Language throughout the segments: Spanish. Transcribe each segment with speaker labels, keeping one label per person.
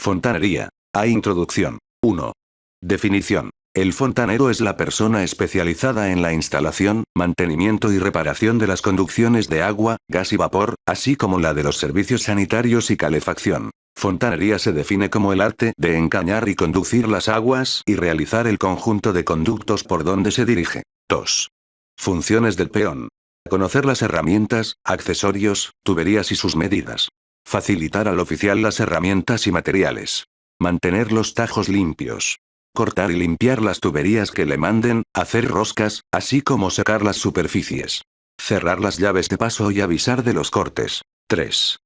Speaker 1: Fontanería. A introducción. 1. Definición. El fontanero es la persona especializada en la instalación, mantenimiento y reparación de las conducciones de agua, gas y vapor, así como la de los servicios sanitarios y calefacción. Fontanería se define como el arte de encañar y conducir las aguas y realizar el conjunto de conductos por donde se dirige. 2. Funciones del peón. Conocer las herramientas, accesorios, tuberías y sus medidas. Facilitar al oficial las herramientas y materiales. Mantener los tajos limpios. Cortar y limpiar las tuberías que le manden, hacer roscas, así como secar las superficies. Cerrar las llaves de paso y avisar de los cortes. 3.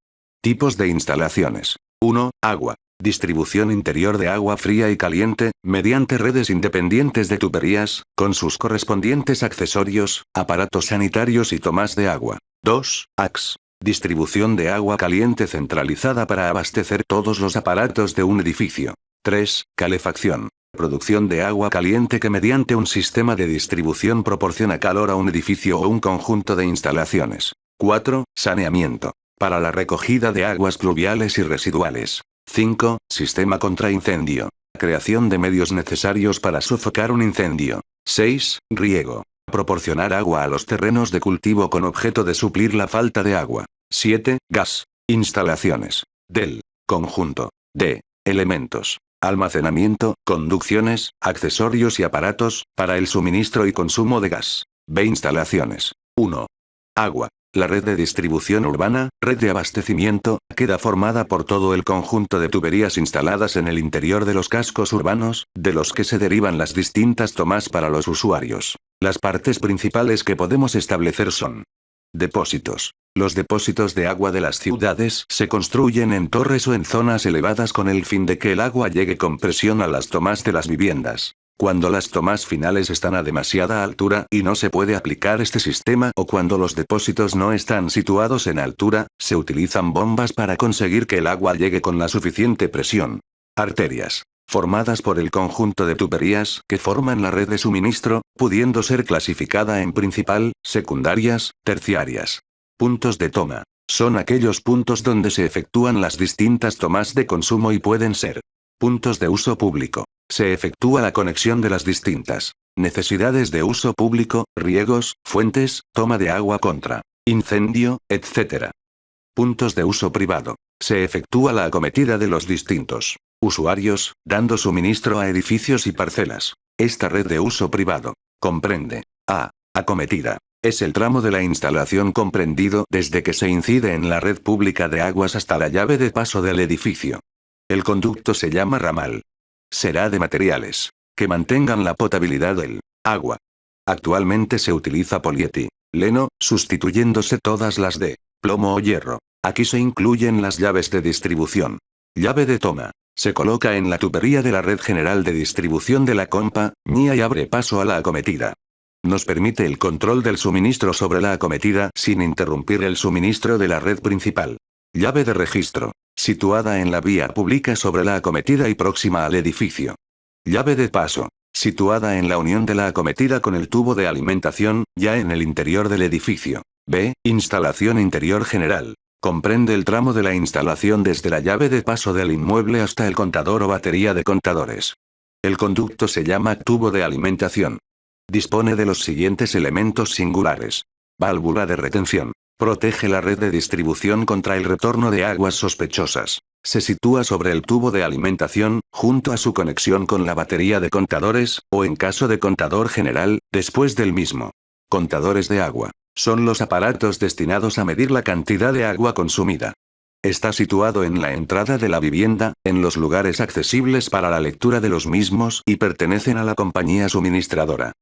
Speaker 1: Tipos de instalaciones. 1. Agua. Distribución interior de agua fría y caliente, mediante redes independientes de tuberías, con sus correspondientes accesorios, aparatos sanitarios y tomas de agua. 2. AX. Distribución de agua caliente centralizada para abastecer todos los aparatos de un edificio. 3. Calefacción. Producción de agua caliente que mediante un sistema de distribución proporciona calor a un edificio o un conjunto de instalaciones. 4. Saneamiento. Para la recogida de aguas pluviales y residuales. 5. Sistema contra incendio. Creación de medios necesarios para sofocar un incendio. 6. Riego. Proporcionar agua a los terrenos de cultivo con objeto de suplir la falta de agua. 7. Gas. Instalaciones. Del conjunto de elementos. Almacenamiento, conducciones, accesorios y aparatos, para el suministro y consumo de gas. B. Instalaciones. 1. Agua. La red de distribución urbana, red de abastecimiento, queda formada por todo el conjunto de tuberías instaladas en el interior de los cascos urbanos, de los que se derivan las distintas tomas para los usuarios. Las partes principales que podemos establecer son: depósitos. Los depósitos de agua de las ciudades se construyen en torres o en zonas elevadas con el fin de que el agua llegue con presión a las tomas de las viviendas. Cuando las tomas finales están a demasiada altura y no se puede aplicar este sistema, o cuando los depósitos no están situados en altura, se utilizan bombas para conseguir que el agua llegue con la suficiente presión. Arterias. Formadas por el conjunto de tuberías que forman la red de suministro, pudiendo ser clasificada en principal, secundarias, terciarias. Puntos de toma. Son aquellos puntos donde se efectúan las distintas tomas de consumo y pueden ser puntos de uso público. Se efectúa la conexión de las distintas necesidades de uso público, riegos, fuentes, toma de agua contra incendio, etc. Puntos de uso privado. Se efectúa la acometida de los distintos usuarios, dando suministro a edificios y parcelas. Esta red de uso privado comprende: A. Acometida. Es el tramo de la instalación comprendido desde que se incide en la red pública de aguas hasta la llave de paso del edificio. El conducto se llama ramal. Será de materiales que mantengan la potabilidad del agua. Actualmente se utiliza polietileno, sustituyéndose todas las de plomo o hierro. Aquí se incluyen las llaves de distribución. Llave de toma. Se coloca en la tubería de la red general de distribución de la compañía y abre paso a la acometida. Nos permite el control del suministro sobre la acometida sin interrumpir el suministro de la red principal. Llave de registro. Situada en la vía pública sobre la acometida y próxima al edificio. Llave de paso. Situada en la unión de la acometida con el tubo de alimentación, ya en el interior del edificio. B. Instalación interior general. Comprende el tramo de la instalación desde la llave de paso del inmueble hasta el contador o batería de contadores. El conducto se llama tubo de alimentación. Dispone de los siguientes elementos singulares. Válvula de retención. Protege la red de distribución contra el retorno de aguas sospechosas. Se sitúa sobre el tubo de alimentación, junto a su conexión con la batería de contadores, o en caso de contador general, después del mismo. Contadores de agua. Son los aparatos destinados a medir la cantidad de agua consumida. Está situado en la entrada de la vivienda, en los lugares accesibles para la lectura de los mismos y pertenecen a la compañía suministradora.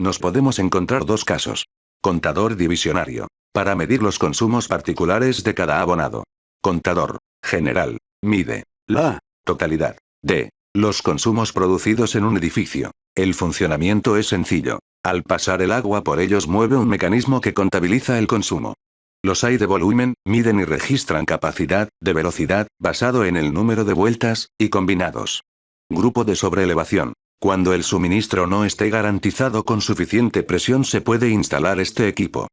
Speaker 1: Nos podemos encontrar dos casos. Contador divisionario. Para medir los consumos particulares de cada abonado. Contador general. Mide la totalidad de los consumos producidos en un edificio. El funcionamiento es sencillo. Al pasar el agua por ellos mueve un mecanismo que contabiliza el consumo. Los hay de volumen, miden y registran capacidad, de velocidad, basado en el número de vueltas, y combinados. Grupo de sobreelevación. Cuando el suministro no esté garantizado con suficiente presión se puede instalar este equipo.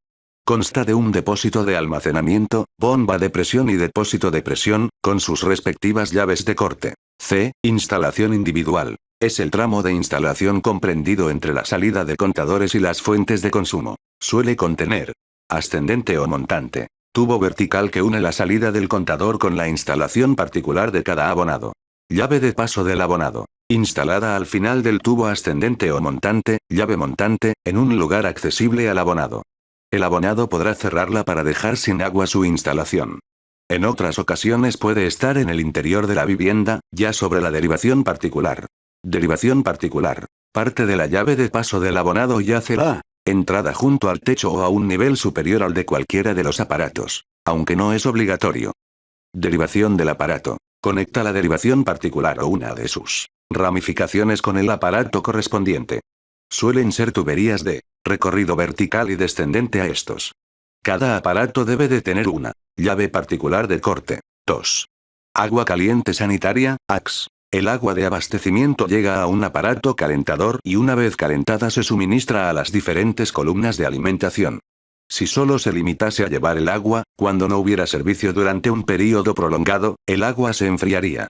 Speaker 1: Consta de un depósito de almacenamiento, bomba de presión y depósito de presión, con sus respectivas llaves de corte. C. Instalación individual. Es el tramo de instalación comprendido entre la salida de contadores y las fuentes de consumo. Suele contener ascendente o montante, tubo vertical que une la salida del contador con la instalación particular de cada abonado. Llave de paso del abonado. Instalada al final del tubo ascendente o montante, llave montante, en un lugar accesible al abonado. El abonado podrá cerrarla para dejar sin agua su instalación. En otras ocasiones puede estar en el interior de la vivienda, ya sobre la derivación particular. Derivación particular. Parte de la llave de paso del abonado yace la entrada junto al techo o a un nivel superior al de cualquiera de los aparatos, aunque no es obligatorio. Derivación del aparato. Conecta la derivación particular o una de sus ramificaciones con el aparato correspondiente. Suelen ser tuberías de recorrido vertical y descendente a estos. Cada aparato debe de tener una llave particular de corte. 2. Agua caliente sanitaria, ACS. El agua de abastecimiento llega a un aparato calentador y una vez calentada se suministra a las diferentes columnas de alimentación. Si solo se limitase a llevar el agua, cuando no hubiera servicio durante un período prolongado, el agua se enfriaría.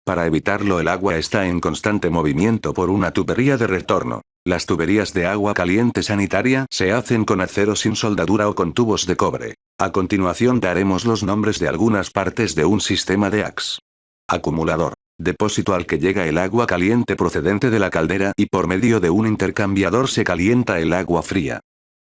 Speaker 1: Para evitarlo, el agua está en constante movimiento por una tubería de retorno. Las tuberías de agua caliente sanitaria se hacen con acero sin soldadura o con tubos de cobre. A continuación daremos los nombres de algunas partes de un sistema de ACS. Acumulador. Depósito al que llega el agua caliente procedente de la caldera y por medio de un intercambiador se calienta el agua fría.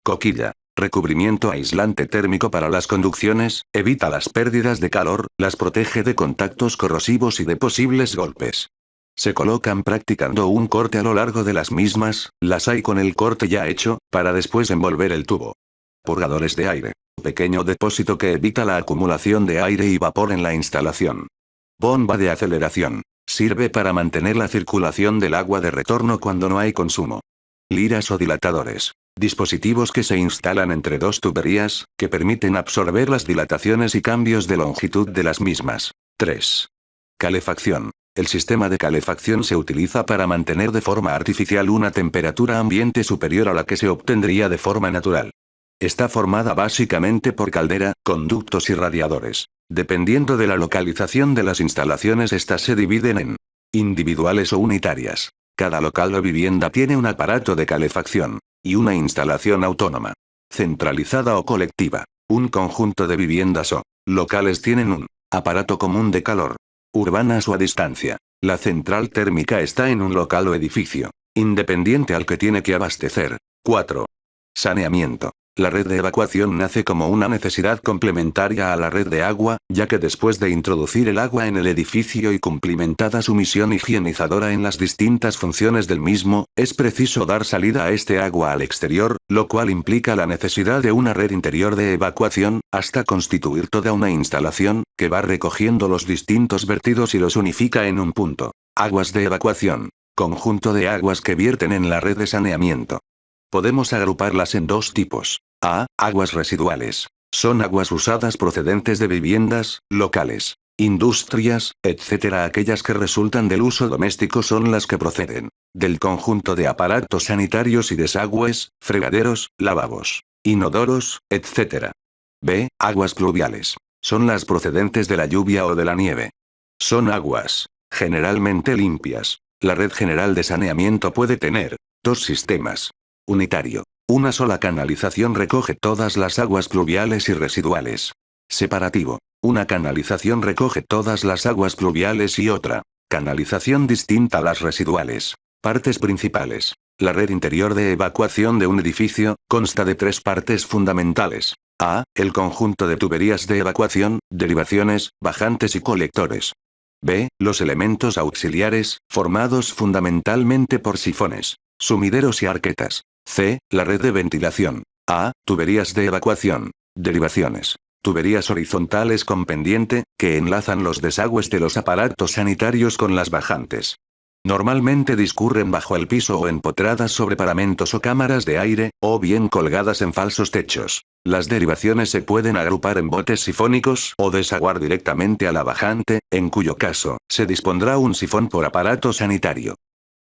Speaker 1: Coquilla. Recubrimiento aislante térmico para las conducciones, evita las pérdidas de calor, las protege de contactos corrosivos y de posibles golpes. Se colocan practicando un corte a lo largo de las mismas, las hay con el corte ya hecho, para después envolver el tubo. Purgadores de aire. Pequeño depósito que evita la acumulación de aire y vapor en la instalación. Bomba de aceleración. Sirve para mantener la circulación del agua de retorno cuando no hay consumo. Liras o dilatadores. Dispositivos que se instalan entre dos tuberías, que permiten absorber las dilataciones y cambios de longitud de las mismas. 3. Calefacción. El sistema de calefacción se utiliza para mantener de forma artificial una temperatura ambiente superior a la que se obtendría de forma natural. Está formada básicamente por caldera, conductos y radiadores. Dependiendo de la localización de las instalaciones, estas se dividen en individuales o unitarias. Cada local o vivienda tiene un aparato de calefacción y una instalación autónoma, centralizada o colectiva. Un conjunto de viviendas o locales tienen un aparato común de calor. Urbanas o a distancia. La central térmica está en un local o edificio independiente al que tiene que abastecer. 4. Saneamiento. La red de evacuación nace como una necesidad complementaria a la red de agua, ya que después de introducir el agua en el edificio y cumplimentada su misión higienizadora en las distintas funciones del mismo, es preciso dar salida a este agua al exterior, lo cual implica la necesidad de una red interior de evacuación, hasta constituir toda una instalación, que va recogiendo los distintos vertidos y los unifica en un punto. Aguas de evacuación. Conjunto de aguas que vierten en la red de saneamiento. Podemos agruparlas en dos tipos. A. Aguas residuales. Son aguas usadas procedentes de viviendas, locales, industrias, etc. Aquellas que resultan del uso doméstico son las que proceden del conjunto de aparatos sanitarios y desagües, fregaderos, lavabos, inodoros, etc. B. Aguas pluviales. Son las procedentes de la lluvia o de la nieve. Son aguas generalmente limpias. La red general de saneamiento puede tener dos sistemas. Unitario. Una sola canalización recoge todas las aguas pluviales y residuales. Separativo. Una canalización recoge todas las aguas pluviales y otra canalización distinta a las residuales. Partes principales. La red interior de evacuación de un edificio consta de tres partes fundamentales. A. El conjunto de tuberías de evacuación, derivaciones, bajantes y colectores. B. Los elementos auxiliares, formados fundamentalmente por sifones, sumideros y arquetas. C. La red de ventilación. A. Tuberías de evacuación. Derivaciones. Tuberías horizontales con pendiente, que enlazan los desagües de los aparatos sanitarios con las bajantes. Normalmente discurren bajo el piso o empotradas sobre paramentos o cámaras de aire, o bien colgadas en falsos techos. Las derivaciones se pueden agrupar en botes sifónicos o desaguar directamente a la bajante, en cuyo caso, se dispondrá un sifón por aparato sanitario.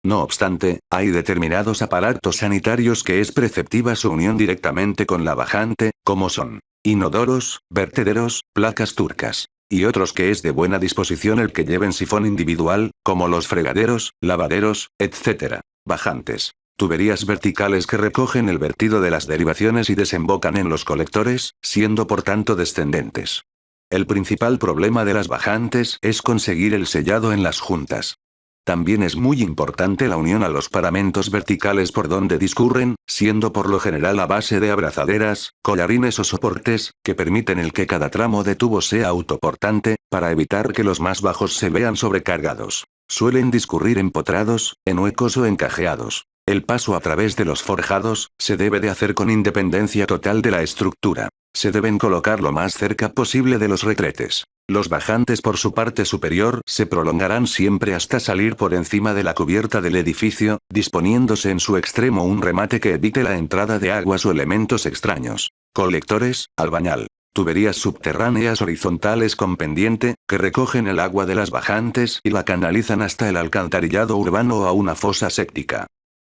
Speaker 1: No obstante, hay determinados aparatos sanitarios que es preceptiva su unión directamente con la bajante, como son inodoros, vertederos, placas turcas. Y otros que es de buena disposición el que lleven sifón individual, como los fregaderos, lavaderos, etc. Bajantes. Tuberías verticales que recogen el vertido de las derivaciones y desembocan en los colectores, siendo por tanto descendentes. El principal problema de las bajantes es conseguir el sellado en las juntas. También es muy importante la unión a los paramentos verticales por donde discurren, siendo por lo general a base de abrazaderas, collarines o soportes, que permiten el que cada tramo de tubo sea autoportante, para evitar que los más bajos se vean sobrecargados. Suelen discurrir empotrados, en huecos o encajeados. El paso a través de los forjados, se debe de hacer con independencia total de la estructura. Se deben colocar lo más cerca posible de los retretes. Los bajantes por su parte superior se prolongarán siempre hasta salir por encima de la cubierta del edificio, disponiéndose en su extremo un remate que evite la entrada de aguas o elementos extraños. Colectores, albañal. Tuberías subterráneas horizontales con pendiente, que recogen el agua de las bajantes y la canalizan hasta el alcantarillado urbano o a una fosa séptica.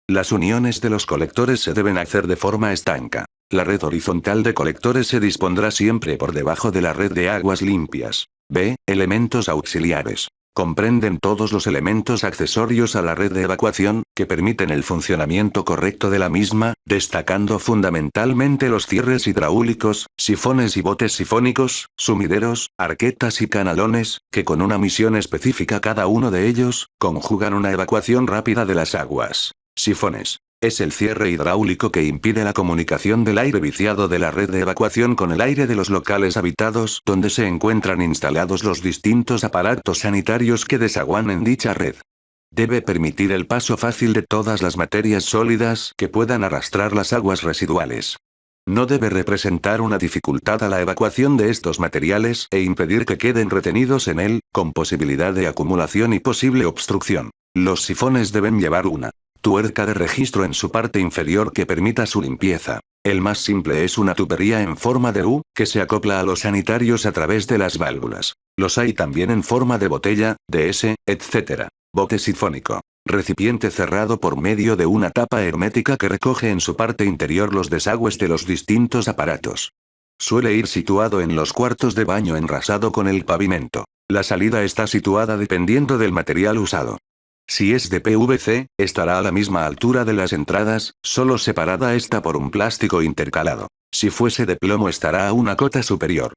Speaker 1: Las uniones de los colectores se deben hacer de forma estanca. La red horizontal de colectores se dispondrá siempre por debajo de la red de aguas limpias. B. Elementos auxiliares. Comprenden todos los elementos accesorios a la red de evacuación, que permiten el funcionamiento correcto de la misma, destacando fundamentalmente los cierres hidráulicos, sifones y botes sifónicos, sumideros, arquetas y canalones, que con una misión específica cada uno de ellos, conjugan una evacuación rápida de las aguas. Sifones. Es el cierre hidráulico que impide la comunicación del aire viciado de la red de evacuación con el aire de los locales habitados donde se encuentran instalados los distintos aparatos sanitarios que desaguan en dicha red. Debe permitir el paso fácil de todas las materias sólidas que puedan arrastrar las aguas residuales. No debe representar una dificultad a la evacuación de estos materiales e impedir que queden retenidos en él, con posibilidad de acumulación y posible obstrucción. Los sifones deben llevar una tuerca de registro en su parte inferior que permita su limpieza. El más simple es una tubería en forma de U, que se acopla a los sanitarios a través de las válvulas. Los hay también en forma de botella, DS, etc. Bote sifónico. Recipiente cerrado por medio de una tapa hermética que recoge en su parte interior los desagües de los distintos aparatos. Suele ir situado en los cuartos de baño enrasado con el pavimento. La salida está situada dependiendo del material usado. Si es de PVC, estará a la misma altura de las entradas, solo separada esta por un plástico intercalado. Si fuese de plomo estará a una cota superior.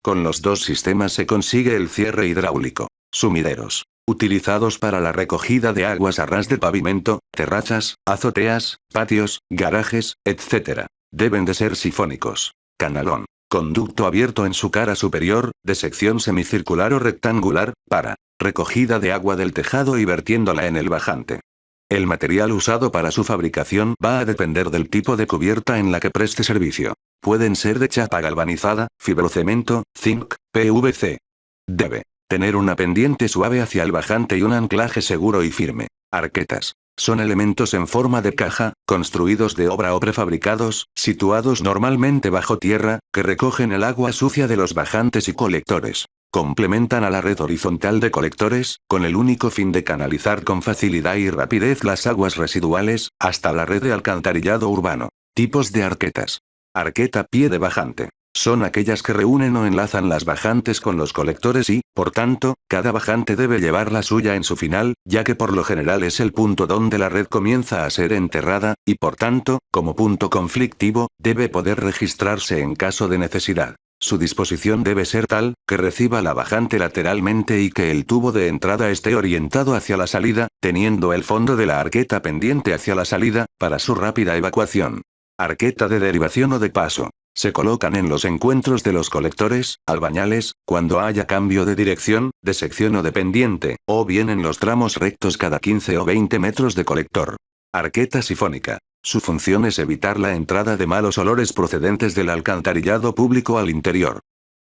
Speaker 1: Con los dos sistemas se consigue el cierre hidráulico. Sumideros. Utilizados para la recogida de aguas a ras de pavimento, terrazas, azoteas, patios, garajes, etc. Deben de ser sifónicos. Canalón. Conducto abierto en su cara superior, de sección semicircular o rectangular, para recogida de agua del tejado y vertiéndola en el bajante. El material usado para su fabricación va a depender del tipo de cubierta en la que preste servicio. Pueden ser de chapa galvanizada, fibrocemento, zinc, PVC. Debe tener una pendiente suave hacia el bajante y un anclaje seguro y firme. Arquetas. Son elementos en forma de caja, construidos de obra o prefabricados, situados normalmente bajo tierra, que recogen el agua sucia de los bajantes y colectores. Complementan a la red horizontal de colectores, con el único fin de canalizar con facilidad y rapidez las aguas residuales, hasta la red de alcantarillado urbano. Tipos de arquetas. Arqueta pie de bajante. Son aquellas que reúnen o enlazan las bajantes con los colectores y, por tanto, cada bajante debe llevar la suya en su final, ya que por lo general es el punto donde la red comienza a ser enterrada, y por tanto, como punto conflictivo, debe poder registrarse en caso de necesidad. Su disposición debe ser tal, que reciba la bajante lateralmente y que el tubo de entrada esté orientado hacia la salida, teniendo el fondo de la arqueta pendiente hacia la salida, para su rápida evacuación. Arqueta de derivación o de paso. Se colocan en los encuentros de los colectores, albañales, cuando haya cambio de dirección, de sección o de pendiente, o bien en los tramos rectos cada 15 o 20 metros de colector. Arqueta sifónica. Su función es evitar la entrada de malos olores procedentes del alcantarillado público al interior.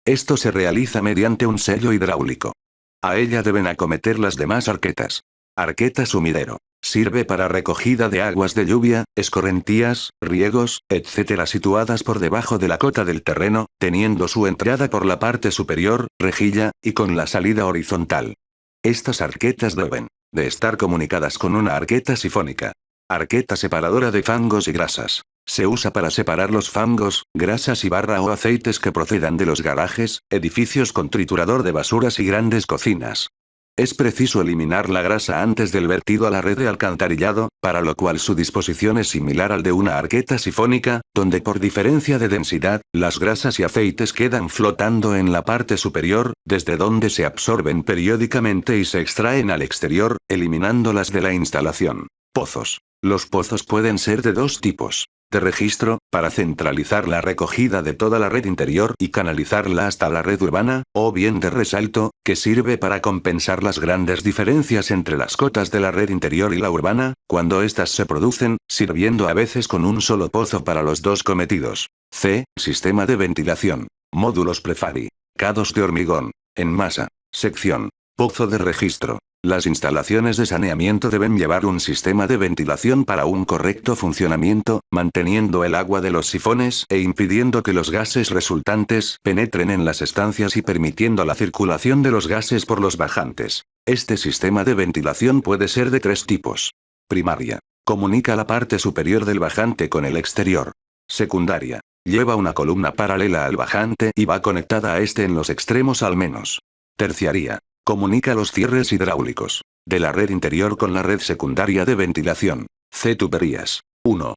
Speaker 1: Esto se realiza mediante un sello hidráulico. A ella deben acometer las demás arquetas. Arqueta sumidero. Sirve para recogida de aguas de lluvia, escorrentías, riegos, etc. situadas por debajo de la cota del terreno, teniendo su entrada por la parte superior, rejilla, y con la salida horizontal. Estas arquetas deben de estar comunicadas con una arqueta sifónica. Arqueta separadora de fangos y grasas. Se usa para separar los fangos, grasas y barra o aceites que procedan de los garajes, edificios con triturador de basuras y grandes cocinas. Es preciso eliminar la grasa antes del vertido a la red de alcantarillado, para lo cual su disposición es similar al de una arqueta sifónica, donde por diferencia de densidad, las grasas y aceites quedan flotando en la parte superior, desde donde se absorben periódicamente y se extraen al exterior, eliminándolas de la instalación. Pozos. Los pozos pueden ser de dos tipos. De registro, para centralizar la recogida de toda la red interior y canalizarla hasta la red urbana, o bien de resalto, que sirve para compensar las grandes diferencias entre las cotas de la red interior y la urbana, cuando éstas se producen, sirviendo a veces con un solo pozo para los dos cometidos. C. Sistema de ventilación. Módulos prefabricados de hormigón. En masa. Sección. Pozo de registro. Las instalaciones de saneamiento deben llevar un sistema de ventilación para un correcto funcionamiento, manteniendo el agua de los sifones e impidiendo que los gases resultantes penetren en las estancias y permitiendo la circulación de los gases por los bajantes. Este sistema de ventilación puede ser de tres tipos. Primaria. Comunica la parte superior del bajante con el exterior. Secundaria. Lleva una columna paralela al bajante y va conectada a este en los extremos al menos. Terciaria. Comunica los cierres hidráulicos de la red interior con la red secundaria de ventilación. C. Tuberías. 1.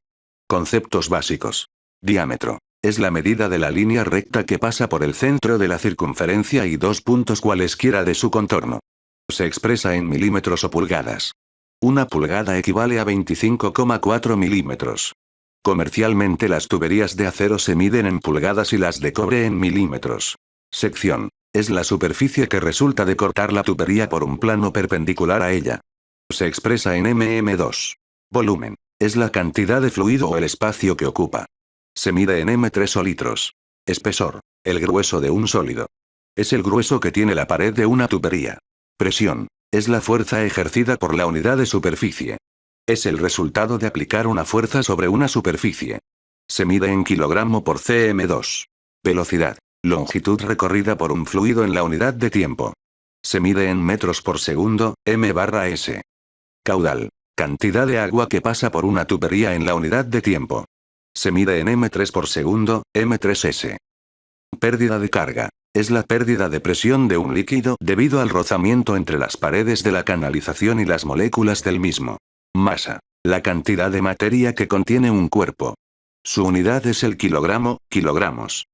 Speaker 1: Conceptos básicos. Diámetro. Es la medida de la línea recta que pasa por el centro de la circunferencia y dos puntos cualesquiera de su contorno. Se expresa en milímetros o pulgadas. Una pulgada equivale a 25,4 milímetros. Comercialmente las tuberías de acero se miden en pulgadas y las de cobre en milímetros. Sección. Es la superficie que resulta de cortar la tubería por un plano perpendicular a ella. Se expresa en mm2. Volumen. Es la cantidad de fluido o el espacio que ocupa. Se mide en m3 o litros. Espesor. El grueso de un sólido. Es el grueso que tiene la pared de una tubería. Presión. Es la fuerza ejercida por la unidad de superficie. Es el resultado de aplicar una fuerza sobre una superficie. Se mide en kilogramo por cm2. Velocidad. Longitud recorrida por un fluido en la unidad de tiempo. Se mide en metros por segundo, m/s. Caudal. Cantidad de agua que pasa por una tubería en la unidad de tiempo. Se mide en m3 por segundo, m3s. Pérdida de carga. Es la pérdida de presión de un líquido debido al rozamiento entre las paredes de la canalización y las moléculas del mismo. Masa. La cantidad de materia que contiene un cuerpo. Su unidad es el kilogramo, kilogramos.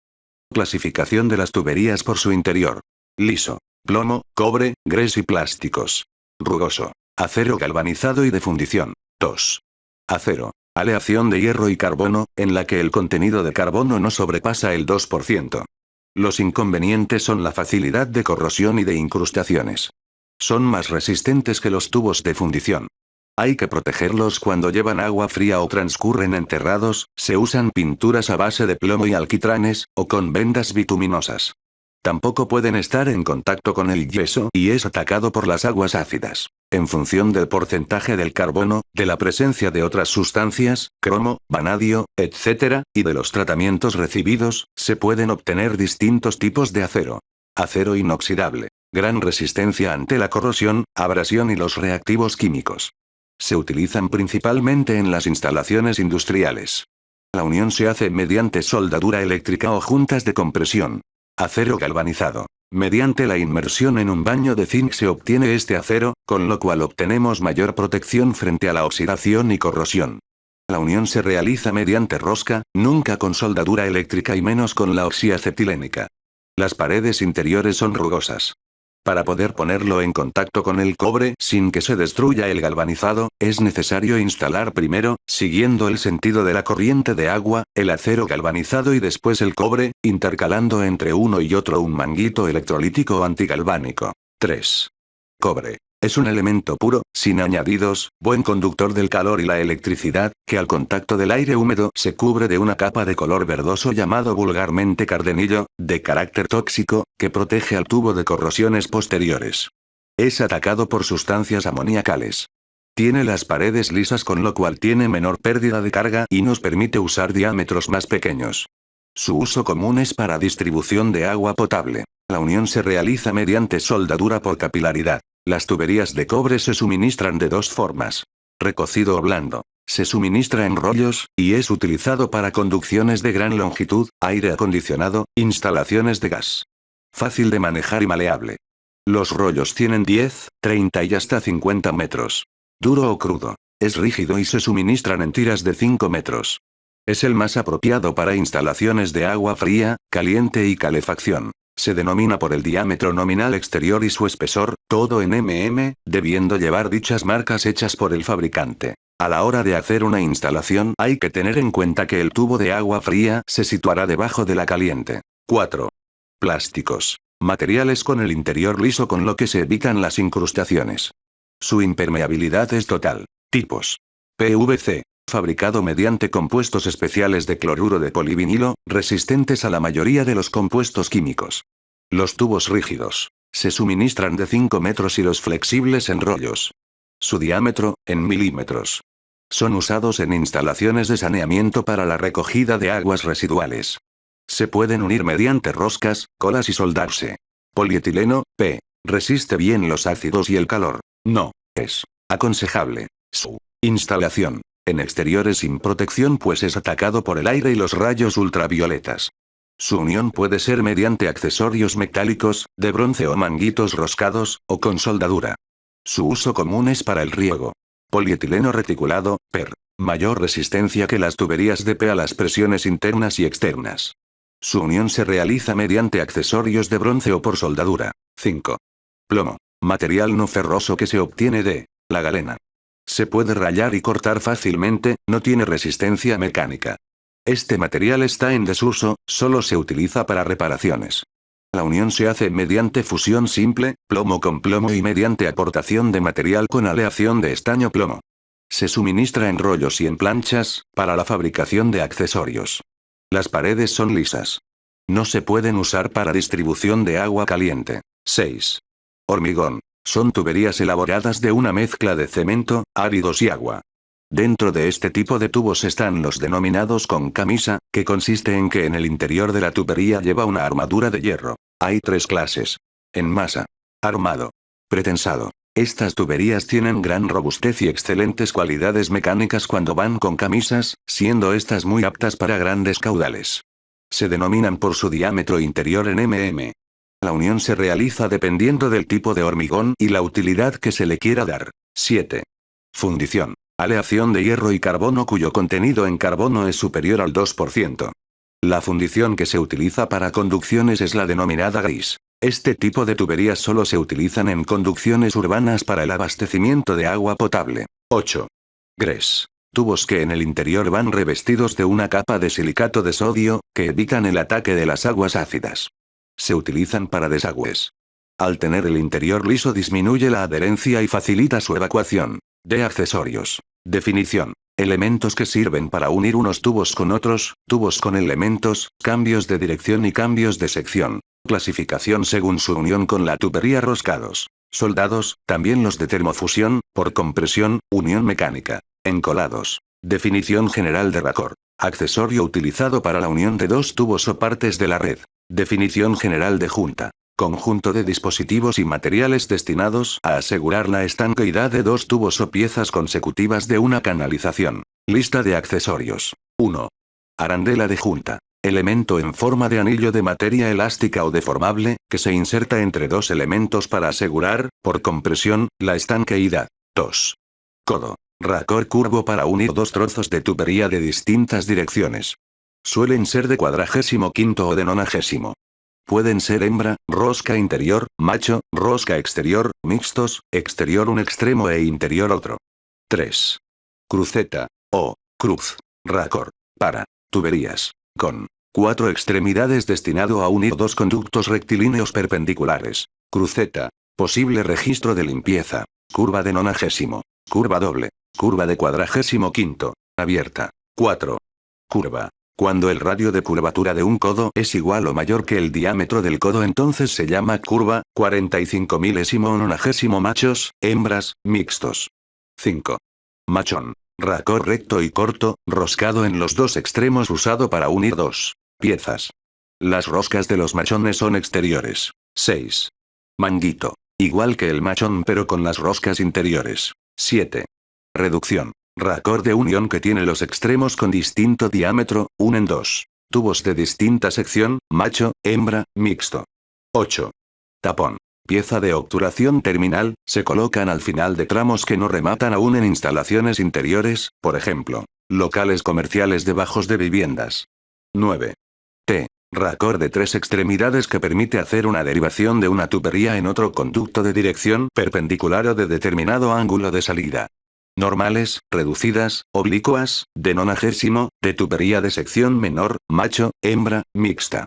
Speaker 1: Clasificación de las tuberías por su interior. Liso. Plomo, cobre, grés y plásticos. Rugoso. Acero galvanizado y de fundición. 2. Acero. Aleación de hierro y carbono, en la que el contenido de carbono no sobrepasa el 2%. Los inconvenientes son la facilidad de corrosión y de incrustaciones. Son más resistentes que los tubos de fundición. Hay que protegerlos cuando llevan agua fría o transcurren enterrados, se usan pinturas a base de plomo y alquitranes, o con vendas bituminosas. Tampoco pueden estar en contacto con el yeso y es atacado por las aguas ácidas. En función del porcentaje del carbono, de la presencia de otras sustancias, cromo, vanadio, etc., y de los tratamientos recibidos, se pueden obtener distintos tipos de acero. Acero inoxidable. Gran resistencia ante la corrosión, abrasión y los reactivos químicos. Se utilizan principalmente en las instalaciones industriales. La unión se hace mediante soldadura eléctrica o juntas de compresión. Acero galvanizado. Mediante la inmersión en un baño de zinc se obtiene este acero, con lo cual obtenemos mayor protección frente a la oxidación y corrosión. La unión se realiza mediante rosca, nunca con soldadura eléctrica y menos con la oxiacetilénica. Las paredes interiores son rugosas. Para poder ponerlo en contacto con el cobre sin que se destruya el galvanizado, es necesario instalar primero, siguiendo el sentido de la corriente de agua, el acero galvanizado y después el cobre, intercalando entre uno y otro un manguito electrolítico o antigalvánico. 3. Cobre. Es un elemento puro, sin añadidos, buen conductor del calor y la electricidad, que al contacto del aire húmedo se cubre de una capa de color verdoso llamado vulgarmente cardenillo, de carácter tóxico, que protege al tubo de corrosiones posteriores. Es atacado por sustancias amoníacales. Tiene las paredes lisas con lo cual tiene menor pérdida de carga y nos permite usar diámetros más pequeños. Su uso común es para distribución de agua potable. La unión se realiza mediante soldadura por capilaridad. Las tuberías de cobre se suministran de dos formas. Recocido o blando. Se suministra en rollos, y es utilizado para conducciones de gran longitud, aire acondicionado, instalaciones de gas. Fácil de manejar y maleable. Los rollos tienen 10, 30 y hasta 50 metros. Duro o crudo. Es rígido y se suministran en tiras de 5 metros. Es el más apropiado para instalaciones de agua fría, caliente y calefacción. Se denomina por el diámetro nominal exterior y su espesor, todo en mm, debiendo llevar dichas marcas hechas por el fabricante. A la hora de hacer una instalación hay que tener en cuenta que el tubo de agua fría se situará debajo de la caliente. 4. Plásticos. Materiales con el interior liso con lo que se evitan las incrustaciones. Su impermeabilidad es total. Tipos. PVC. Fabricado mediante compuestos especiales de cloruro de polivinilo, resistentes a la mayoría de los compuestos químicos. Los tubos rígidos. Se suministran de 5 metros y los flexibles en rollos. Su diámetro, en milímetros. Son usados en instalaciones de saneamiento para la recogida de aguas residuales. Se pueden unir mediante roscas, colas y soldarse. Polietileno, P. Resiste bien los ácidos y el calor. No es aconsejable su instalación en exteriores sin protección, pues es atacado por el aire y los rayos ultravioletas. Su unión puede ser mediante accesorios metálicos, de bronce o manguitos roscados, o con soldadura. Su uso común es para el riego. Polietileno reticulado, PER. Mayor resistencia que las tuberías de P a las presiones internas y externas. Su unión se realiza mediante accesorios de bronce o por soldadura. 5. Plomo. Material no ferroso que se obtiene de la galena. Se puede rayar y cortar fácilmente, no tiene resistencia mecánica. Este material está en desuso, solo se utiliza para reparaciones. La unión se hace mediante fusión simple, plomo con plomo y mediante aportación de material con aleación de estaño plomo. Se suministra en rollos y en planchas, para la fabricación de accesorios. Las paredes son lisas. No se pueden usar para distribución de agua caliente. 6. Hormigón. Son tuberías elaboradas de una mezcla de cemento, áridos y agua. Dentro de este tipo de tubos están los denominados con camisa, que consiste en que en el interior de la tubería lleva una armadura de hierro. Hay 3 clases. En masa. Armado. Pretensado. Estas tuberías tienen gran robustez y excelentes cualidades mecánicas cuando van con camisas, siendo estas muy aptas para grandes caudales. Se denominan por su diámetro interior en mm. La unión se realiza dependiendo del tipo de hormigón y la utilidad que se le quiera dar. 7. Fundición. Aleación de hierro y carbono cuyo contenido en carbono es superior al 2%. La fundición que se utiliza para conducciones es la denominada gris. Este tipo de tuberías solo se utilizan en conducciones urbanas para el abastecimiento de agua potable. 8. Gres. Tubos que en el interior van revestidos de una capa de silicato de sodio, que evitan el ataque de las aguas ácidas. Se utilizan para desagües. Al tener el interior liso disminuye la adherencia y facilita su evacuación. De accesorios. Definición. Elementos que sirven para unir unos tubos con otros, tubos con elementos, cambios de dirección y cambios de sección. Clasificación según su unión con la tubería: roscados. Soldados, también los de termofusión, por compresión, unión mecánica. Encolados. Definición general de raccord. Accesorio utilizado para la unión de 2 tubos o partes de la red. Definición general de junta. Conjunto de dispositivos y materiales destinados a asegurar la estanqueidad de 2 tubos o piezas consecutivas de una canalización. Lista de accesorios. 1. Arandela de junta. Elemento en forma de anillo de materia elástica o deformable, que se inserta entre 2 elementos para asegurar, por compresión, la estanqueidad. 2. Codo. Raccord curvo para unir 2 trozos de tubería de distintas direcciones. Suelen ser de 45 o de 90. Pueden ser hembra, rosca interior, macho, rosca exterior, mixtos, exterior un extremo e interior otro. 3. Cruceta, o cruz. Raccord. Para tuberías. Con 4 extremidades destinado a unir 2 conductos rectilíneos perpendiculares. Cruceta. Posible registro de limpieza. Curva de 90. Curva doble. Curva de 45. Abierta. 4. Curva. Cuando el radio de curvatura de un codo es igual o mayor que el diámetro del codo, entonces se llama curva. 45 milésimo o 90. Machos, hembras, mixtos. 5. Machón. Raccord recto y corto, roscado en los 2 extremos, usado para unir 2 piezas. Las roscas de los machones son exteriores. 6. Manguito. Igual que el machón pero con las roscas interiores. 7. Reducción. Raccord de unión que tiene los extremos con distinto diámetro, unen dos tubos de distinta sección, macho, hembra, mixto. 8. Tapón. Pieza de obturación terminal, se colocan al final de tramos que no rematan aún en instalaciones interiores, por ejemplo, locales comerciales de bajos de viviendas. 9. T. Raccord de 3 extremidades que permite hacer una derivación de una tubería en otro conducto de dirección perpendicular o de determinado ángulo de salida. Normales, reducidas, oblicuas, de nonagésimo, de tubería de sección menor, macho, hembra, mixta.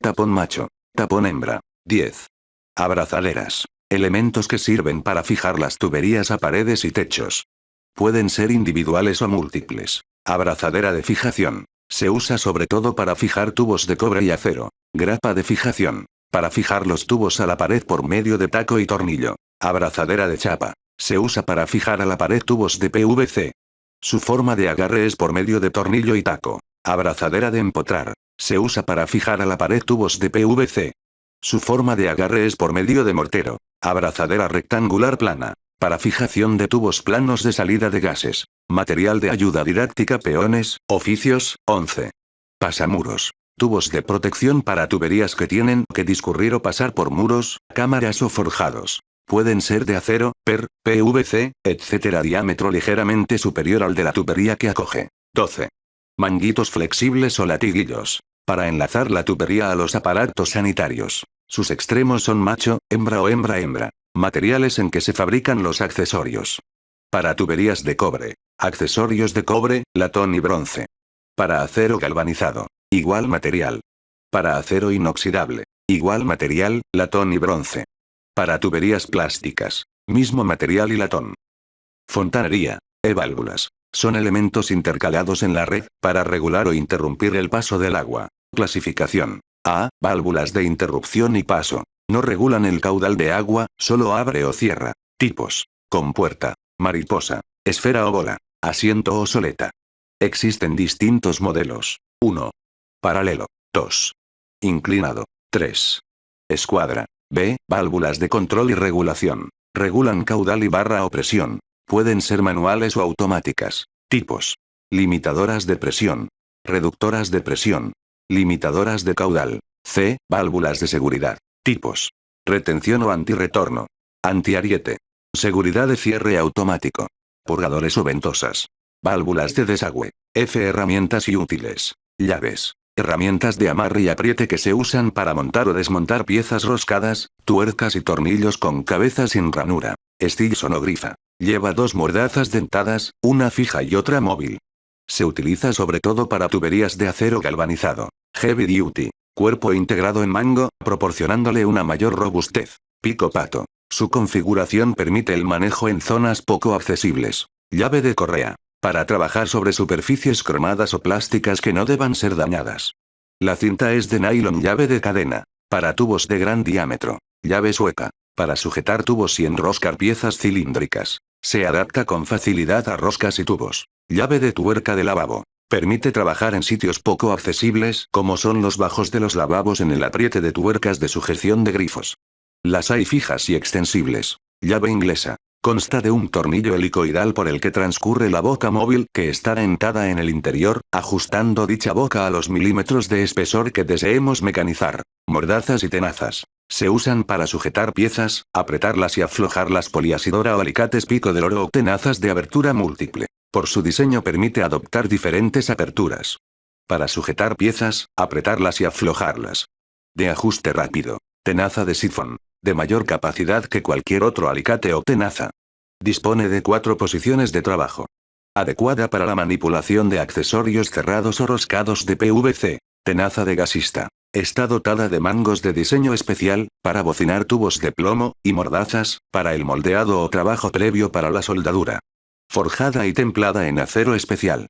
Speaker 1: Tapón macho. Tapón hembra. 10. Abrazaderas. Elementos que sirven para fijar las tuberías a paredes y techos. Pueden ser individuales o múltiples. Abrazadera de fijación. Se usa sobre todo para fijar tubos de cobre y acero. Grapa de fijación. Para fijar los tubos a la pared por medio de taco y tornillo. Abrazadera de chapa. Se usa para fijar a la pared tubos de PVC. Su forma de agarre es por medio de tornillo y taco. Abrazadera de empotrar. Se usa para fijar a la pared tubos de PVC. Su forma de agarre es por medio de mortero. Abrazadera rectangular plana. Para fijación de tubos planos de salida de gases. Material de ayuda didáctica peones, oficios, 11. Pasamuros. Tubos de protección para tuberías que tienen que discurrir o pasar por muros, cámaras o forjados. Pueden ser de acero, PER, PVC, etc. Diámetro ligeramente superior al de la tubería que acoge. 12. Manguitos flexibles o latiguillos. Para enlazar la tubería a los aparatos sanitarios. Sus extremos son macho, hembra o hembra-hembra. Materiales en que se fabrican los accesorios. Para tuberías de cobre. Accesorios de cobre, latón y bronce. Para acero galvanizado. Igual material. Para acero inoxidable. Igual material, latón y bronce. Para tuberías plásticas. Mismo material y latón. Fontanería. Válvulas. Son elementos intercalados en la red, para regular o interrumpir el paso del agua. Clasificación. A. Válvulas de interrupción y paso. No regulan el caudal de agua, solo abre o cierra. Tipos. Compuerta. Mariposa. Esfera o bola. Asiento o soleta. Existen distintos modelos. 1. Paralelo. 2. Inclinado. 3. Escuadra. B. Válvulas de control y regulación. Regulan caudal y barra o presión. Pueden ser manuales o automáticas. Tipos. Limitadoras de presión. Reductoras de presión. Limitadoras de caudal. C. Válvulas de seguridad. Tipos. Retención o antirretorno. Antiariete. Seguridad de cierre automático. Purgadores o ventosas. Válvulas de desagüe. F. Herramientas y útiles. Llaves. Herramientas de amarre y apriete que se usan para montar o desmontar piezas roscadas, tuercas y tornillos con cabeza sin ranura. Stilson o grifa. Lleva 2 mordazas dentadas, una fija y otra móvil. Se utiliza sobre todo para tuberías de acero galvanizado. Heavy duty. Cuerpo integrado en mango, proporcionándole una mayor robustez. Pico pato. Su configuración permite el manejo en zonas poco accesibles. Llave de correa. Para trabajar sobre superficies cromadas o plásticas que no deban ser dañadas. La cinta es de nylon. Llave de cadena. Para tubos de gran diámetro. Llave sueca. Para sujetar tubos y enroscar piezas cilíndricas. Se adapta con facilidad a roscas y tubos. Llave de tuerca de lavabo. Permite trabajar en sitios poco accesibles, como son los bajos de los lavabos en el apriete de tuercas de sujeción de grifos. Las hay fijas y extensibles. Llave inglesa. Consta de un tornillo helicoidal por el que transcurre la boca móvil que está dentada en el interior, ajustando dicha boca a los milímetros de espesor que deseemos mecanizar. Mordazas y tenazas. Se usan para sujetar piezas, apretarlas y aflojarlas. Poliasidora o alicates pico del oro o tenazas de abertura múltiple. Por su diseño permite adoptar diferentes aperturas. Para sujetar piezas, apretarlas y aflojarlas. De ajuste rápido. Tenaza de sifón. De mayor capacidad que cualquier otro alicate o tenaza. Dispone de 4 posiciones de trabajo. Adecuada para la manipulación de accesorios cerrados o roscados de PVC. Tenaza de gasista. Está dotada de mangos de diseño especial, para bocinar tubos de plomo, y mordazas, para el moldeado o trabajo previo para la soldadura. Forjada y templada en acero especial.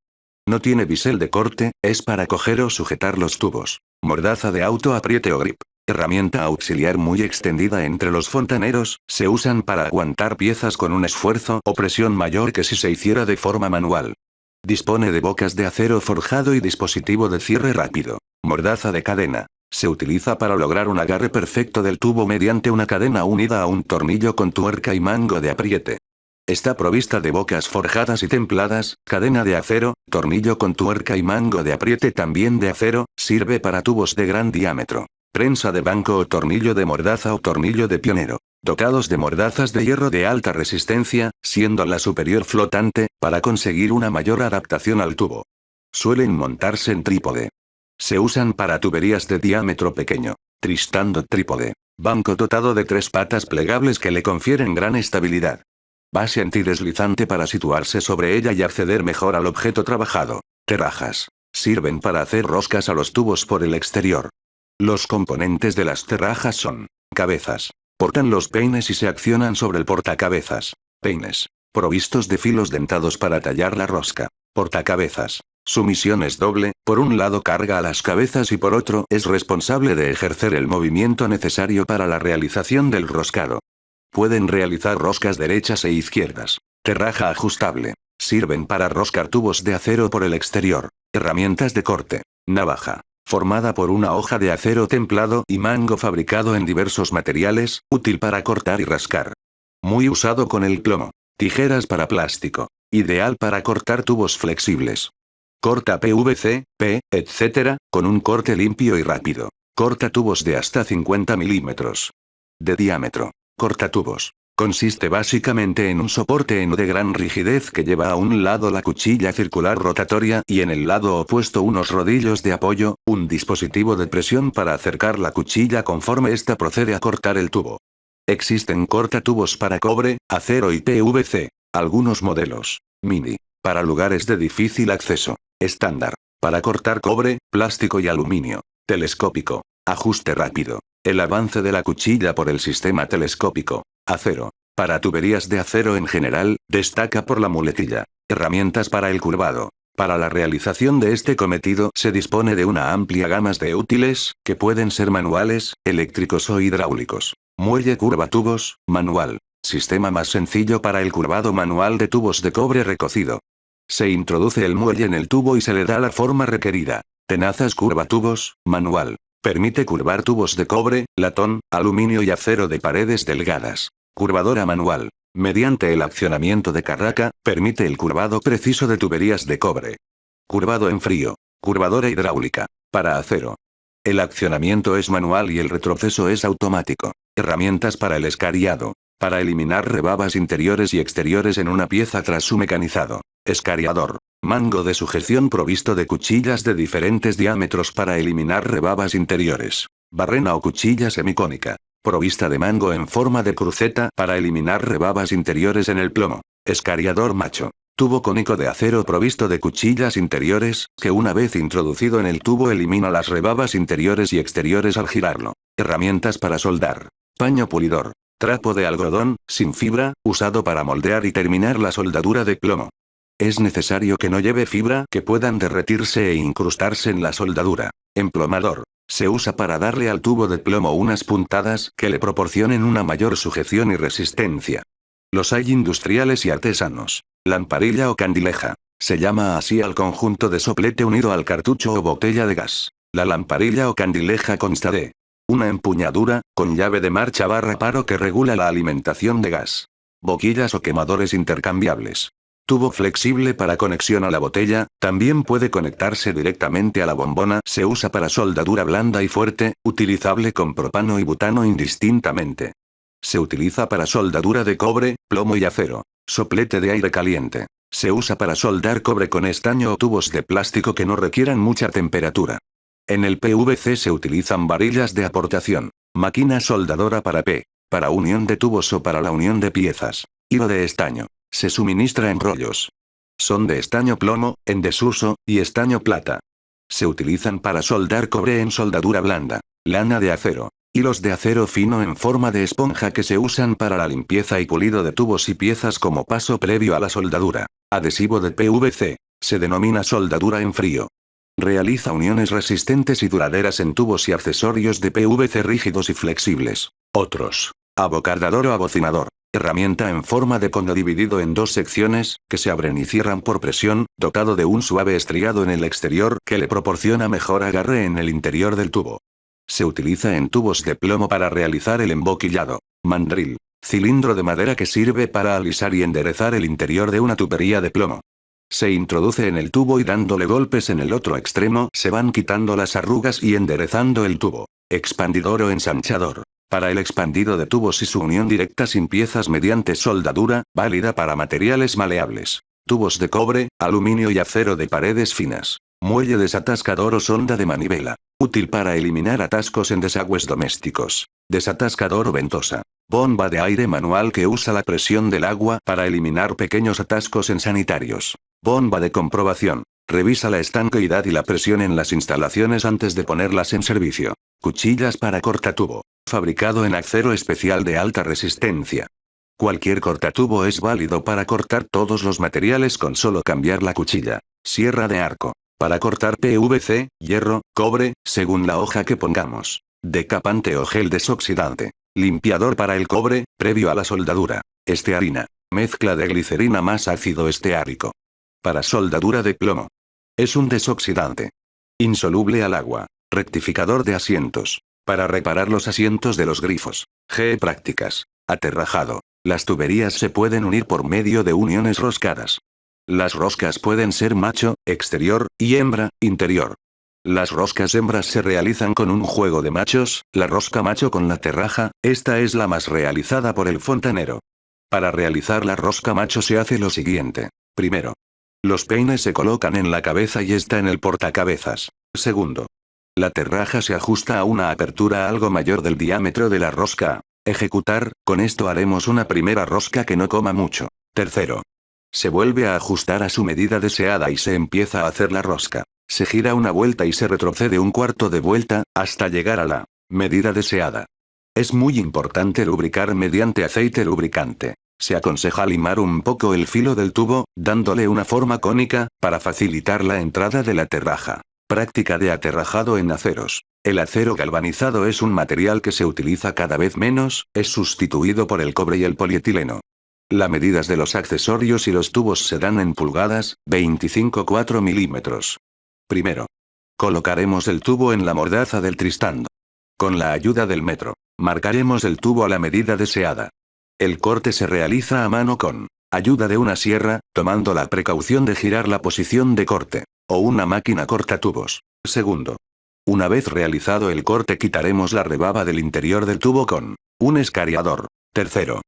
Speaker 1: No tiene bisel de corte, es para coger o sujetar los tubos. Mordaza de auto apriete o grip. Herramienta auxiliar muy extendida entre los fontaneros, se usan para aguantar piezas con un esfuerzo o presión mayor que si se hiciera de forma manual. Dispone de bocas de acero forjado y dispositivo de cierre rápido. Mordaza de cadena. Se utiliza para lograr un agarre perfecto del tubo mediante una cadena unida a un tornillo con tuerca y mango de apriete. Está provista de bocas forjadas y templadas, cadena de acero, tornillo con tuerca y mango de apriete también de acero, sirve para tubos de gran diámetro. Prensa de banco o tornillo de mordaza o tornillo de pionero. Dotados de mordazas de hierro de alta resistencia, siendo la superior flotante, para conseguir una mayor adaptación al tubo. Suelen montarse en trípode. Se usan para tuberías de diámetro pequeño. Tristando trípode. Banco dotado de 3 patas plegables que le confieren gran estabilidad. Base antideslizante para situarse sobre ella y acceder mejor al objeto trabajado. Terrajas. Sirven para hacer roscas a los tubos por el exterior. Los componentes de las terrajas son: cabezas. Portan los peines y se accionan sobre el portacabezas. Peines. Provistos de filos dentados para tallar la rosca. Portacabezas. Su misión es doble: por un lado carga a las cabezas y por otro es responsable de ejercer el movimiento necesario para la realización del roscado. Pueden realizar roscas derechas e izquierdas. Terraja ajustable. Sirven para roscar tubos de acero por el exterior. Herramientas de corte. Navaja. Formada por una hoja de acero templado y mango fabricado en diversos materiales, útil para cortar y rascar. Muy usado con el plomo. Tijeras para plástico. Ideal para cortar tubos flexibles. Corta PVC, etc., con un corte limpio y rápido. Corta tubos de hasta 50 milímetros de diámetro. Cortatubos. Consiste básicamente en un soporte de gran rigidez que lleva a un lado la cuchilla circular rotatoria y en el lado opuesto unos rodillos de apoyo, un dispositivo de presión para acercar la cuchilla conforme ésta procede a cortar el tubo. Existen cortatubos para cobre, acero y PVC. Algunos modelos. Mini. Para lugares de difícil acceso. Estándar. Para cortar cobre, plástico y aluminio. Telescópico. Ajuste rápido. El avance de la cuchilla por el sistema telescópico. Acero. Para tuberías de acero en general, destaca por la muletilla. Herramientas para el curvado. Para la realización de este cometido se dispone de una amplia gama de útiles, que pueden ser manuales, eléctricos o hidráulicos. Muelle curvatubos, manual. Sistema más sencillo para el curvado manual de tubos de cobre recocido. Se introduce el muelle en el tubo y se le da la forma requerida. Tenazas curvatubos, manual. Permite curvar tubos de cobre, latón, aluminio y acero de paredes delgadas. Curvadora manual. Mediante el accionamiento de carraca, permite el curvado preciso de tuberías de cobre. Curvado en frío. Curvadora hidráulica. Para acero. El accionamiento es manual y el retroceso es automático. Herramientas para el escariado. Para eliminar rebabas interiores y exteriores en una pieza tras su mecanizado. Escariador. Mango de sujeción provisto de cuchillas de diferentes diámetros para eliminar rebabas interiores. Barrena o cuchilla semicónica. Provista de mango en forma de cruceta para eliminar rebabas interiores en el plomo. Escariador macho. Tubo cónico de acero provisto de cuchillas interiores, que una vez introducido en el tubo elimina las rebabas interiores y exteriores al girarlo. Herramientas para soldar. Paño pulidor. Trapo de algodón, sin fibra, usado para moldear y terminar la soldadura de plomo. Es necesario que no lleve fibra que puedan derretirse e incrustarse en la soldadura. Emplomador. Se usa para darle al tubo de plomo unas puntadas que le proporcionen una mayor sujeción y resistencia. Los hay industriales y artesanos. Lamparilla o candileja. Se llama así al conjunto de soplete unido al cartucho o botella de gas. La lamparilla o candileja consta de una empuñadura, con llave de marcha / paro que regula la alimentación de gas. Boquillas o quemadores intercambiables. Tubo flexible para conexión a la botella, también puede conectarse directamente a la bombona. Se usa para soldadura blanda y fuerte, utilizable con propano y butano indistintamente. Se utiliza para soldadura de cobre, plomo y acero. Soplete de aire caliente. Se usa para soldar cobre con estaño o tubos de plástico que no requieran mucha temperatura. En el PVC se utilizan varillas de aportación. Máquina soldadora para unión de tubos o para la unión de piezas. Hilo de estaño. Se suministra en rollos. Son de estaño plomo, en desuso, y estaño plata. Se utilizan para soldar cobre en soldadura blanda. Lana de acero. Hilos de acero fino en forma de esponja que se usan para la limpieza y pulido de tubos y piezas como paso previo a la soldadura. Adhesivo de PVC. Se denomina soldadura en frío. Realiza uniones resistentes y duraderas en tubos y accesorios de PVC rígidos y flexibles. Otros. Abocadador o abocinador. Herramienta en forma de cono dividido en 2 secciones, que se abren y cierran por presión, dotado de un suave estriado en el exterior que le proporciona mejor agarre en el interior del tubo. Se utiliza en tubos de plomo para realizar el emboquillado. Mandril. Cilindro de madera que sirve para alisar y enderezar el interior de una tubería de plomo. Se introduce en el tubo y dándole golpes en el otro extremo se van quitando las arrugas y enderezando el tubo. Expandidor o ensanchador. Para el expandido de tubos y su unión directa sin piezas mediante soldadura, válida para materiales maleables. Tubos de cobre, aluminio y acero de paredes finas. Muelle desatascador o sonda de manivela. Útil para eliminar atascos en desagües domésticos. Desatascador o ventosa. Bomba de aire manual que usa la presión del agua para eliminar pequeños atascos en sanitarios. Bomba de comprobación. Revisa la estanqueidad y la presión en las instalaciones antes de ponerlas en servicio. Cuchillas para cortatubo. Fabricado en acero especial de alta resistencia. Cualquier cortatubo es válido para cortar todos los materiales con solo cambiar la cuchilla. Sierra de arco. Para cortar PVC, hierro, cobre, según la hoja que pongamos. Decapante o gel desoxidante. Limpiador para el cobre, previo a la soldadura. Estearina. Mezcla de glicerina más ácido esteárico. Para soldadura de plomo. Es un desoxidante. Insoluble al agua. Rectificador de asientos. Para reparar los asientos de los grifos. Prácticas. Aterrajado. Las tuberías se pueden unir por medio de uniones roscadas. Las roscas pueden ser macho, exterior, y hembra, interior. Las roscas hembras se realizan con un juego de machos, la rosca macho con la terraja, esta es la más realizada por el fontanero. Para realizar la rosca macho se hace lo siguiente. Primero. Los peines se colocan en la cabeza y está en el portacabezas. Segundo. La terraja se ajusta a una apertura algo mayor del diámetro de la rosca. Ejecutar, con esto haremos una primera rosca que no coma mucho. Tercero. Se vuelve a ajustar a su medida deseada y se empieza a hacer la rosca. Se gira una vuelta y se retrocede un cuarto de vuelta, hasta llegar a la medida deseada. Es muy importante lubricar mediante aceite lubricante. Se aconseja limar un poco el filo del tubo, dándole una forma cónica, para facilitar la entrada de la terraja. Práctica de aterrajado en aceros. El acero galvanizado es un material que se utiliza cada vez menos, es sustituido por el cobre y el polietileno. Las medidas de los accesorios y los tubos se dan en pulgadas, 25,4 milímetros. Primero. Colocaremos el tubo en la mordaza del tristando. Con la ayuda del metro, marcaremos el tubo a la medida deseada. El corte se realiza a mano con ayuda de una sierra, tomando la precaución de girar la posición de corte, o una máquina cortatubos. Segundo. Una vez realizado el corte quitaremos la rebaba del interior del tubo con un escariador. Tercero.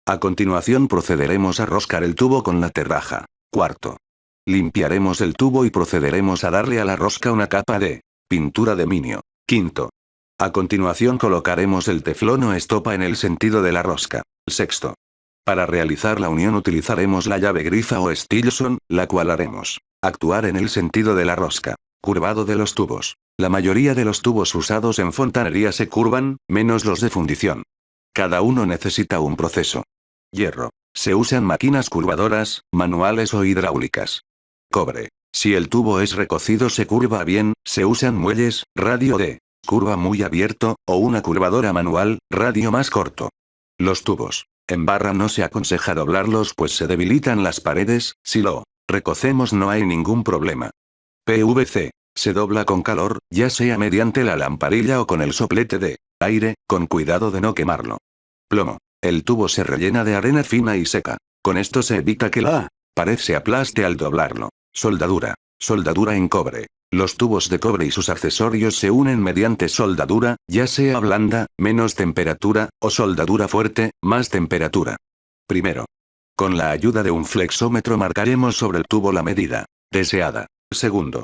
Speaker 1: A continuación procederemos a roscar el tubo con la terraja. Cuarto. Limpiaremos el tubo y procederemos a darle a la rosca una capa de pintura de minio. Quinto. A continuación colocaremos el teflón o estopa en el sentido de la rosca. Sexto. Para realizar la unión utilizaremos la llave grifa o Stilson, la cual haremos actuar en el sentido de la rosca. Curvado de los tubos. La mayoría de los tubos usados en fontanería se curvan, menos los de fundición. Cada uno necesita un proceso. Hierro. Se usan máquinas curvadoras, manuales o hidráulicas. Cobre. Si el tubo es recocido se curva bien, se usan muelles, radio de curva muy abierto, o una curvadora manual, radio más corto. Los tubos. En barra no se aconseja doblarlos pues se debilitan las paredes, si lo recocemos no hay ningún problema. PVC. Se dobla con calor, ya sea mediante la lamparilla o con el soplete de aire, con cuidado de no quemarlo. Plomo. El tubo se rellena de arena fina y seca. Con esto se evita que la pared se aplaste al doblarlo. Soldadura. Soldadura en cobre. Los tubos de cobre y sus accesorios se unen mediante soldadura, ya sea blanda, menos temperatura, o soldadura fuerte, más temperatura. Primero. Con la ayuda de un flexómetro marcaremos sobre el tubo la medida deseada. Segundo.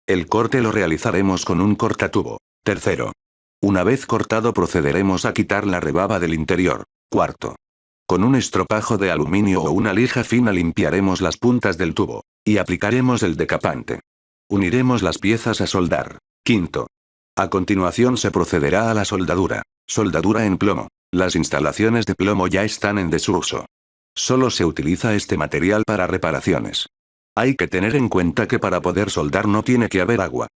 Speaker 1: El corte lo realizaremos con un cortatubo. Tercero. Una vez cortado procederemos a quitar la rebaba del interior. Cuarto. Con un estropajo de aluminio o una lija fina limpiaremos las puntas del tubo. Y aplicaremos el decapante. Uniremos las piezas a soldar. Quinto. A continuación se procederá a la soldadura. Soldadura en plomo. Las instalaciones de plomo ya están en desuso. Solo se utiliza este material para reparaciones. Hay que tener en cuenta que para poder soldar no tiene que haber agua.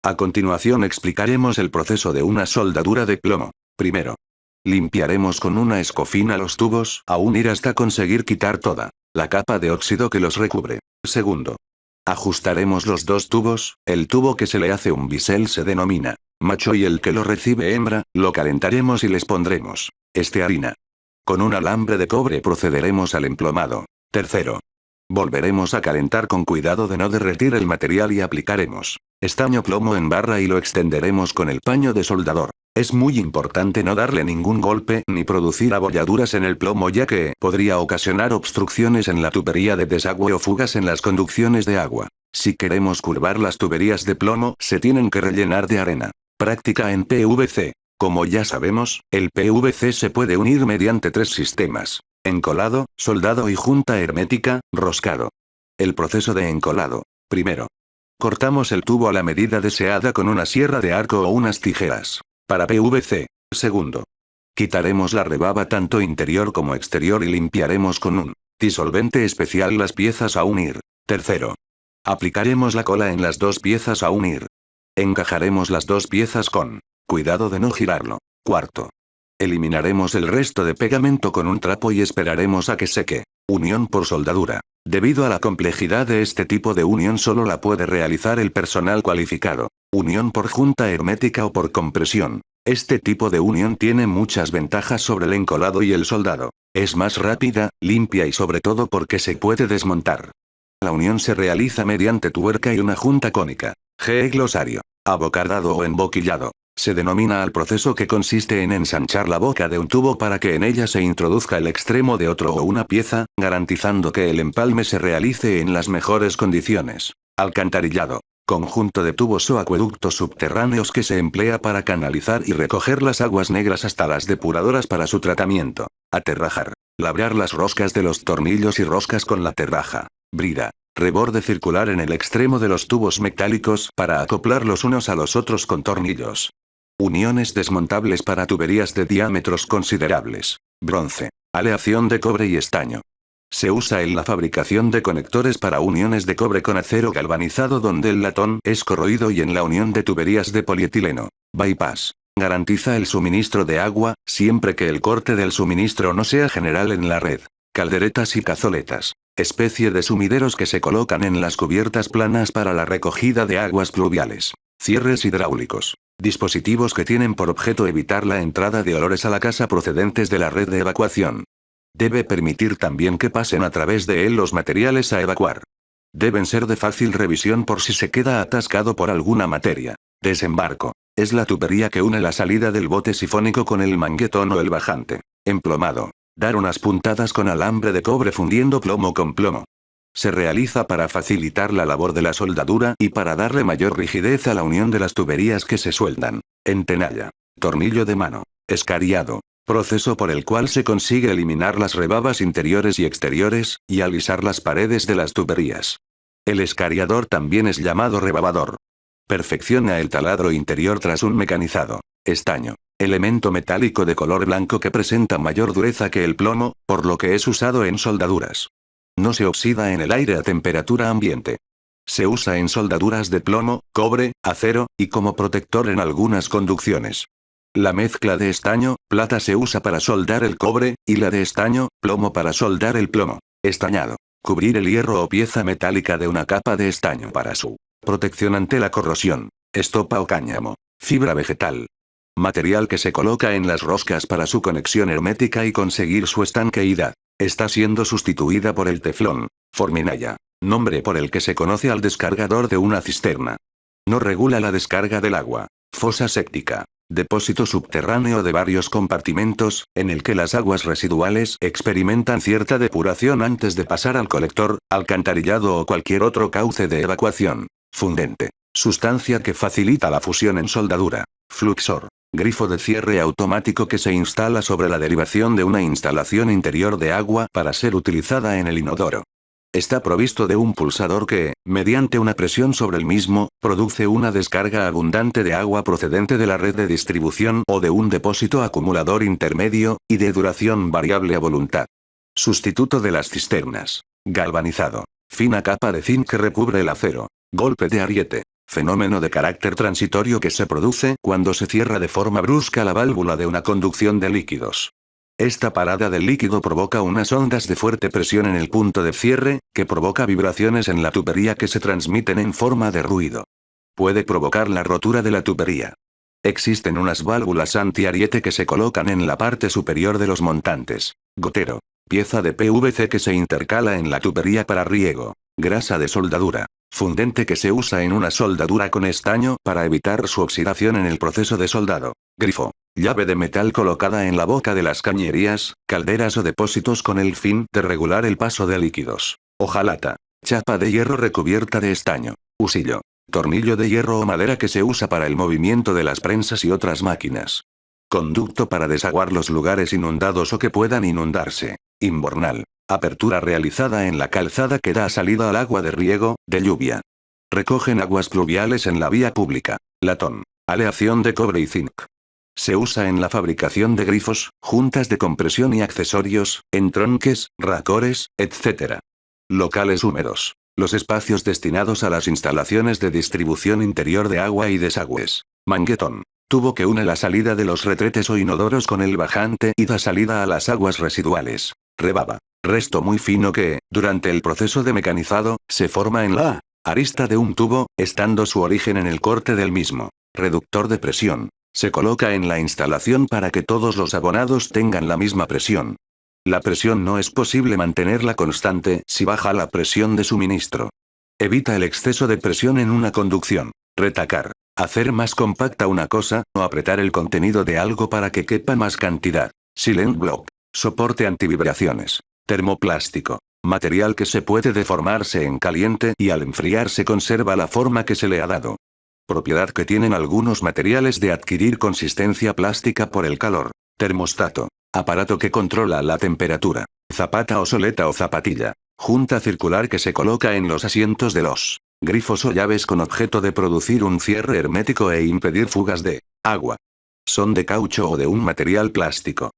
Speaker 1: A continuación explicaremos el proceso de una soldadura de plomo. Primero. Limpiaremos con una escofina los tubos a unir hasta conseguir quitar toda la capa de óxido que los recubre. Segundo. Ajustaremos los dos tubos, el tubo que se le hace un bisel se denomina macho y el que lo recibe hembra, lo calentaremos y les pondremos estearina. Con un alambre de cobre procederemos al emplomado. Tercero. Volveremos a calentar con cuidado de no derretir el material y aplicaremos estaño plomo en barra y lo extenderemos con el paño de soldador. Es muy importante no darle ningún golpe ni producir abolladuras en el plomo, ya que podría ocasionar obstrucciones en la tubería de desagüe o fugas en las conducciones de agua. Si queremos curvar las tuberías de plomo, se tienen que rellenar de arena. Práctica en PVC. Como ya sabemos, el PVC se puede unir mediante 3 sistemas: encolado, soldado y junta hermética, roscado. El proceso de encolado. Primero. Cortamos el tubo a la medida deseada con una sierra de arco o unas tijeras. Para PVC. Segundo. Quitaremos la rebaba tanto interior como exterior y limpiaremos con un disolvente especial las piezas a unir. Tercero. Aplicaremos la cola en las 2 piezas a unir. Encajaremos las 2 piezas con cuidado de no girarlo. Cuarto. Eliminaremos el resto de pegamento con un trapo y esperaremos a que seque. Unión por soldadura. Debido a la complejidad de este tipo de unión solo la puede realizar el personal cualificado. Unión por junta hermética o por compresión. Este tipo de unión tiene muchas ventajas sobre el encolado y el soldado. Es más rápida, limpia y sobre todo porque se puede desmontar. La unión se realiza mediante tuerca y una junta cónica. Glosario. Abocadado o emboquillado. Se denomina al proceso que consiste en ensanchar la boca de un tubo para que en ella se introduzca el extremo de otro o una pieza, garantizando que el empalme se realice en las mejores condiciones. Alcantarillado. Conjunto de tubos o acueductos subterráneos que se emplea para canalizar y recoger las aguas negras hasta las depuradoras para su tratamiento. Aterrajar. Labrar las roscas de los tornillos y roscas con la terraja. Brida. Reborde circular en el extremo de los tubos metálicos para acoplarlos unos a los otros con tornillos. Uniones desmontables para tuberías de diámetros considerables. Bronce. Aleación de cobre y estaño. Se usa en la fabricación de conectores para uniones de cobre con acero galvanizado donde el latón es corroído y en la unión de tuberías de polietileno. Bypass. Garantiza el suministro de agua, siempre que el corte del suministro no sea general en la red. Calderetas y cazoletas. Especie de sumideros que se colocan en las cubiertas planas para la recogida de aguas pluviales. Cierres hidráulicos. Dispositivos que tienen por objeto evitar la entrada de olores a la casa procedentes de la red de evacuación. Debe permitir también que pasen a través de él los materiales a evacuar. Deben ser de fácil revisión por si se queda atascado por alguna materia. Desembarco. Es la tubería que une la salida del bote sifónico con el manguetón o el bajante. Emplomado. Dar unas puntadas con alambre de cobre fundiendo plomo con plomo. Se realiza para facilitar la labor de la soldadura y para darle mayor rigidez a la unión de las tuberías que se sueldan. Entenalla. Tornillo de mano. Escariado. Proceso por el cual se consigue eliminar las rebabas interiores y exteriores, y alisar las paredes de las tuberías. El escariador también es llamado rebabador. Perfecciona el taladro interior tras un mecanizado. Estaño. Elemento metálico de color blanco que presenta mayor dureza que el plomo, por lo que es usado en soldaduras. No se oxida en el aire a temperatura ambiente. Se usa en soldaduras de plomo, cobre, acero, y como protector en algunas conducciones. La mezcla de estaño, plata se usa para soldar el cobre, y la de estaño, plomo para soldar el plomo. Estañado. Cubrir el hierro o pieza metálica de una capa de estaño para su protección ante la corrosión. Estopa o cáñamo. Fibra vegetal. Material que se coloca en las roscas para su conexión hermética y conseguir su estanqueidad. Está siendo sustituida por el teflón. Forminalla. Nombre por el que se conoce al descargador de una cisterna. No regula la descarga del agua. Fosa séptica. Depósito subterráneo de varios compartimentos, en el que las aguas residuales experimentan cierta depuración antes de pasar al colector, alcantarillado o cualquier otro cauce de evacuación. Fundente. Sustancia que facilita la fusión en soldadura. Fluxor. Grifo de cierre automático que se instala sobre la derivación de una instalación interior de agua para ser utilizada en el inodoro. Está provisto de un pulsador que, mediante una presión sobre el mismo, produce una descarga abundante de agua procedente de la red de distribución o de un depósito acumulador intermedio, y de duración variable a voluntad. Sustituto de las cisternas. Galvanizado. Fina capa de zinc que recubre el acero. Golpe de ariete. Fenómeno de carácter transitorio que se produce cuando se cierra de forma brusca la válvula de una conducción de líquidos. Esta parada del líquido provoca unas ondas de fuerte presión en el punto de cierre, que provoca vibraciones en la tubería que se transmiten en forma de ruido. Puede provocar la rotura de la tubería. Existen unas válvulas antiariete que se colocan en la parte superior de los montantes. Gotero. Pieza de PVC que se intercala en la tubería para riego. Grasa de soldadura. Fundente que se usa en una soldadura con estaño para evitar su oxidación en el proceso de soldado. Grifo. Llave de metal colocada en la boca de las cañerías, calderas o depósitos con el fin de regular el paso de líquidos. Hojalata. Chapa de hierro recubierta de estaño. Usillo. Tornillo de hierro o madera que se usa para el movimiento de las prensas y otras máquinas. Conducto para desaguar los lugares inundados o que puedan inundarse. Invernal. Apertura realizada en la calzada que da salida al agua de riego, de lluvia. Recogen aguas pluviales en la vía pública. Latón. Aleación de cobre y zinc. Se usa en la fabricación de grifos, juntas de compresión y accesorios, entronques, racores, etc. Locales húmedos. Los espacios destinados a las instalaciones de distribución interior de agua y desagües. Manguetón. Tubo que une la salida de los retretes o inodoros con el bajante y da salida a las aguas residuales. Rebaba. Resto muy fino que, durante el proceso de mecanizado, se forma en la arista de un tubo, estando su origen en el corte del mismo. Reductor de presión. Se coloca en la instalación para que todos los abonados tengan la misma presión. La presión no es posible mantenerla constante si baja la presión de suministro. Evita el exceso de presión en una conducción. Retacar. Hacer más compacta una cosa, o apretar el contenido de algo para que quepa más cantidad. Silent block. Soporte antivibraciones. Termoplástico. Material que se puede deformarse en caliente y al enfriar se conserva la forma que se le ha dado. Propiedad que tienen algunos materiales de adquirir consistencia plástica por el calor. Termostato. Aparato que controla la temperatura. Zapata o soleta o zapatilla. Junta circular que se coloca en los asientos de los grifos o llaves con objeto de producir un cierre hermético e impedir fugas de agua. Son de caucho o de un material plástico.